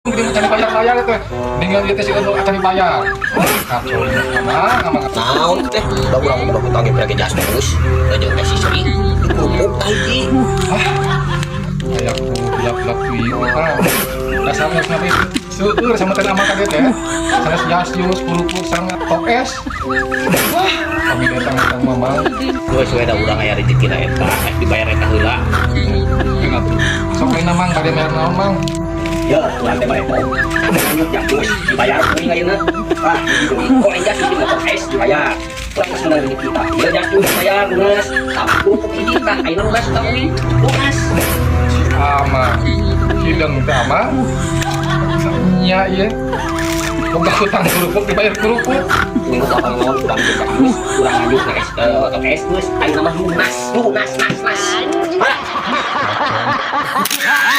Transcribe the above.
Mungkin cari bayar itu. Dengan dia sih untuk cari bayar. Kacau amang. Naon teh? Da urang udah hutang ge berage jas terus. Jeung teh sisri. Kerupuk tadi. Kayak gelap-gelap tuh dasarnya kenapa itu seueur sama teh amal kaget ya sanes jasius kerupuk sangat tokes wah kami datang mamang Geus we da urang aya rezeki na eta, dibayar eta heula. ingat sok ayeuna mang kade mer naon mang Ya, tuan teh bae. Nyuk jakus dibayar kuring ayeuna. Ah, kok enggak sih motor es dibayar. Kurang sebenarnya rezeki kita. Ya jakus dibayar lunas. Tapi kerupuk ini tah ayeuna lunas utang kuring. Lunas. ama hidung teh ama nya ieu boga hutang kerupuk dibayar kerupuk Ini bakal ngomong kurang jakus, kurang lanjut na es motor es geus ayeuna mah lunas. Ah.